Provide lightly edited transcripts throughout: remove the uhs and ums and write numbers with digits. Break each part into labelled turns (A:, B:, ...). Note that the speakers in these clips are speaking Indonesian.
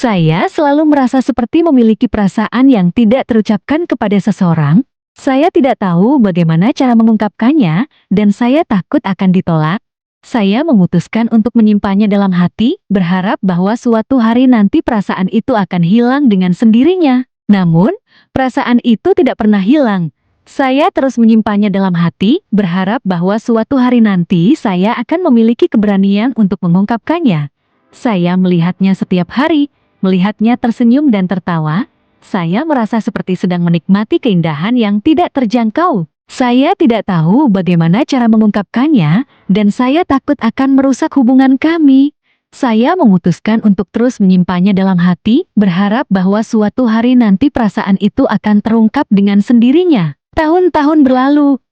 A: Saya selalu merasa seperti memiliki perasaan yang tidak terucapkan kepada seseorang. Saya tidak tahu bagaimana cara mengungkapkannya, dan saya takut akan ditolak. Saya memutuskan untuk menyimpannya dalam hati, berharap bahwa suatu hari nanti perasaan itu akan hilang dengan sendirinya. Namun, perasaan itu tidak pernah hilang. Saya terus menyimpannya dalam hati, berharap bahwa suatu hari nanti saya akan memiliki keberanian untuk mengungkapkannya. Saya melihatnya setiap hari, melihatnya tersenyum dan tertawa. Saya merasa seperti sedang menikmati keindahan yang tidak terjangkau. Saya tidak tahu bagaimana cara mengungkapkannya, dan saya takut akan merusak hubungan kami. Saya memutuskan untuk terus menyimpannya dalam hati, berharap bahwa suatu hari nanti perasaan itu akan terungkap dengan sendirinya. Tahun-tahun berlalu,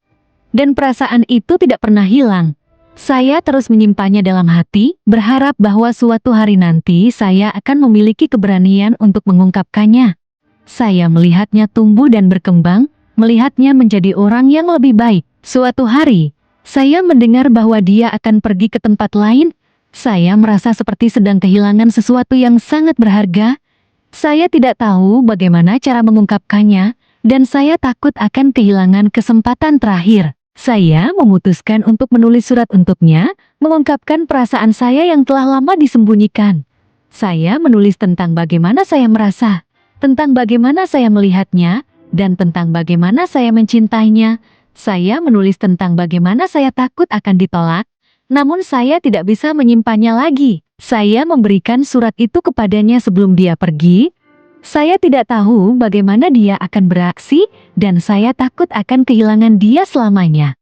A: dan perasaan itu tidak pernah hilang. Saya terus menyimpannya dalam hati, berharap bahwa suatu hari nanti saya akan memiliki keberanian untuk mengungkapkannya. Saya melihatnya tumbuh dan berkembang, melihatnya menjadi orang yang lebih baik. Suatu hari, saya mendengar bahwa dia akan pergi ke tempat lain. Saya merasa seperti sedang kehilangan sesuatu yang sangat berharga. Saya tidak tahu bagaimana cara mengungkapkannya, dan saya takut akan kehilangan kesempatan terakhir. Saya memutuskan untuk menulis surat untuknya, mengungkapkan perasaan saya yang telah lama disembunyikan. Saya menulis tentang bagaimana saya merasa, tentang bagaimana saya melihatnya, dan tentang bagaimana saya mencintainya. Saya menulis tentang bagaimana saya takut akan ditolak, namun saya tidak bisa menyimpannya lagi. Saya memberikan surat itu kepadanya sebelum dia pergi. Saya tidak tahu bagaimana dia akan beraksi, dan saya takut akan kehilangan dia selamanya.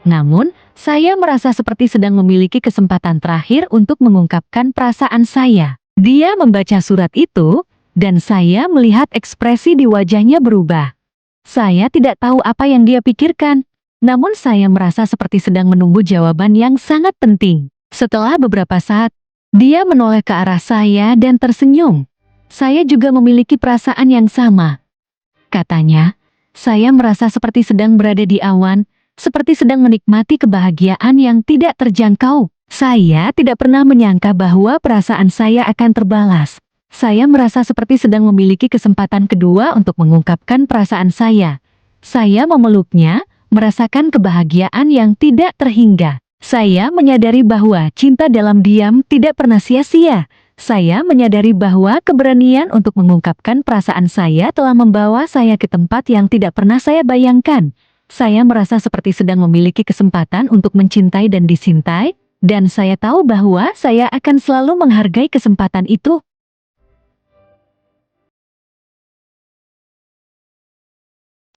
A: Namun, saya merasa seperti sedang memiliki kesempatan terakhir untuk mengungkapkan perasaan saya. Dia membaca surat itu, dan saya melihat ekspresi di wajahnya berubah. Saya tidak tahu apa yang dia pikirkan, namun saya merasa seperti sedang menunggu jawaban yang sangat penting. Setelah beberapa saat, dia menoleh ke arah saya dan tersenyum. Saya juga memiliki perasaan yang sama. Katanya, saya merasa seperti sedang berada di awan, seperti sedang menikmati kebahagiaan yang tidak terjangkau. Saya tidak pernah menyangka bahwa perasaan saya akan terbalas. Saya merasa seperti sedang memiliki kesempatan kedua untuk mengungkapkan perasaan saya. Saya memeluknya, merasakan kebahagiaan yang tidak terhingga. Saya menyadari bahwa cinta dalam diam tidak pernah sia-sia. Saya menyadari bahwa keberanian untuk mengungkapkan perasaan saya telah membawa saya ke tempat yang tidak pernah saya bayangkan. Saya merasa seperti sedang memiliki kesempatan untuk mencintai dan dicintai, dan saya tahu bahwa saya akan selalu menghargai kesempatan itu.